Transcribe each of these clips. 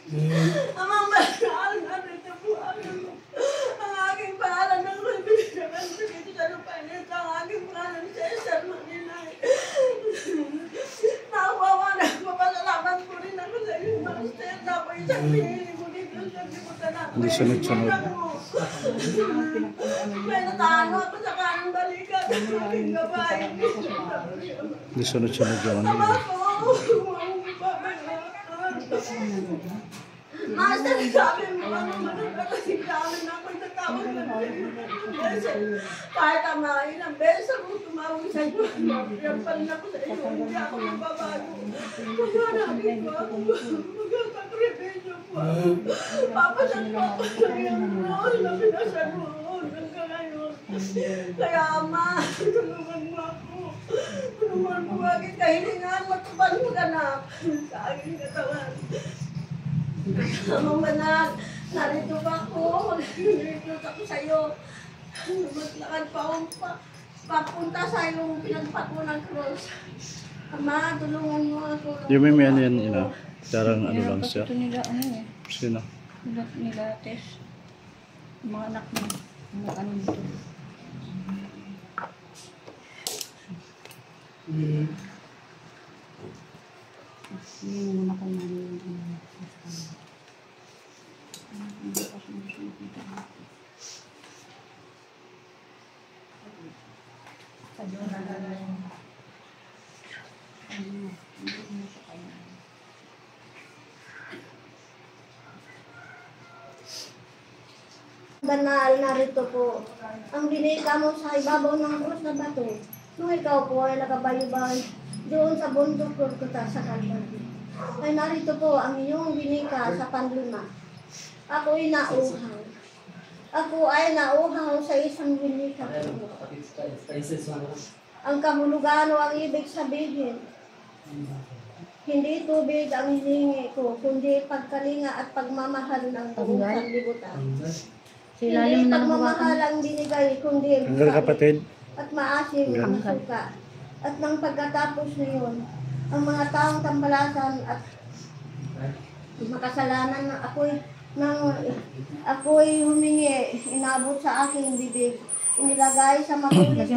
Amang mahal, narito po ang aking pangalan ng kaibigan. Dito sa lupa nito ang aking pangalan, Cesar Maninay. Nakuwawa na, mapasalamat po rin ako sa iyo, Master. Ako isang pinili mo dito sa limutan ako. Hindi sunod-sunod. May natano ako sa kanang balikat ng aking babae. Hindi sunod-sunod yun. Ama ko, Master, sabi mo, kasi dami na ako itatawag na kahit ang mga ilang beses ako tumawag sa iyo, magpapalan ako sa iyo, hindi ako mababago. Kaya namin po ako, magkakakrebenyo po ako. Papasan po ako sa iyong rol na pinasan mo hanggang ngayon. Kaya Ama, tulungan mo ako. Tulungan mo aking kahilingan, matubal mo ganap sa aking katawan. Amang banal, narito pa ako, mag-recruit ako sa iyo. Maglakad pa akong papunta sa iyong pinagpako ng cross. Ama, tulungan mo ako. Yung may ano yan, ina. Parang ano lang siya. Ito nila, ano eh. Sino? Nila, Tess. Mga anak mo. Mga ano nito. Hindi mo na kayo namin. Banal, narito po. Ang binika mo sa ibabaw ng krus na bato. Nung ikaw po ay nakabayubay doon sa bundok Golgotha sa Calvary. Ay narito po ang iyong binika sa panlima. Ako'y nauhaw. Ako ay nauhaw sa isang binika po. Ang kahulugan o ang ibig sabihin, hindi tubig ang hiningi ko, kundi pagkalinga at pagmamahal ng buong sanlibutan. Hindi pagmamahal ang binigay, kundi Hanggang kapatid. at maasim ang suka. At nang pagkatapos na yun, ang mga taong tambalasan at makasalanan na ako'y humingi, inabot sa aking bibig, inilagay sa makulis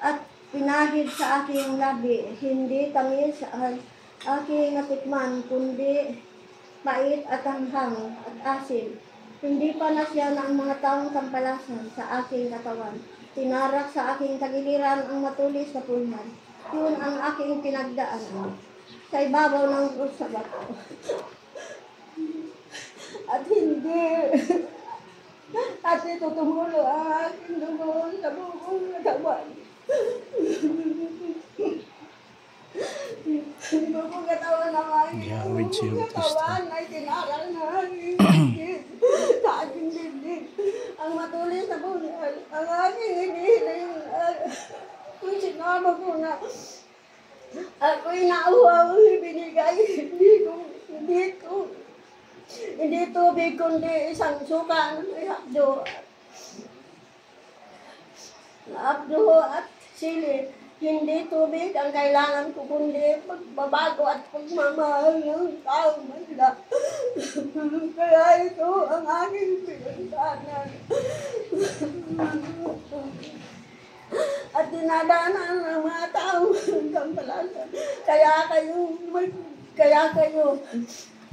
at pinahid sa aking labi, hindi tamis ang aking natikman, kundi mait at hanghang at asim. Hindi pa nasya ng mga taong tampalasan sa aking katawan. Tinarak sa aking tagiliran ang matulis na pulman. Yun ang aking pinagdaanan sa ibabaw ng krus sa bato. At ito tumulo ang aking dugo sa buong katawan. Buong katawan ng aking katawan ay tinarak na aking sa aking dibdib. Ang matulis na bunal, ang aking hinihiling, kung sinama ko na ako'y nauhaw, binigay, hindi tubig, kundi isang suka ng may hapdo at sili. Hindi tubig ang kailangan ko, kundi pagbabago at pagmamahal ng taong manda. Kaya ito ang aking pinagdaanan. At dinadaanan ng mga taong kampalasan. Kaya kayo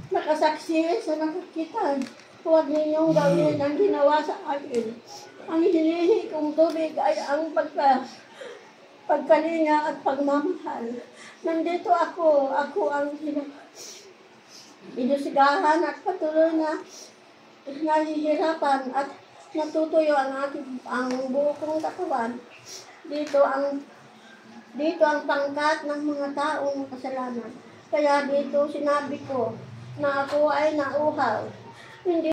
nakasaksi sa nakakitan. Huwag ninyong gawin ang ginawa sa akin. Ang hinihingi kong tubig ay ang pagkalinga at pagmamahal. Nandito ako ang inusigahan at patuloy na nahihirapan at natutuyo ang buo kong katawan. Dito ang pangkat ng mga taong kasalanan. Kaya dito sinabi ko na ako ay nauhaw. Hindi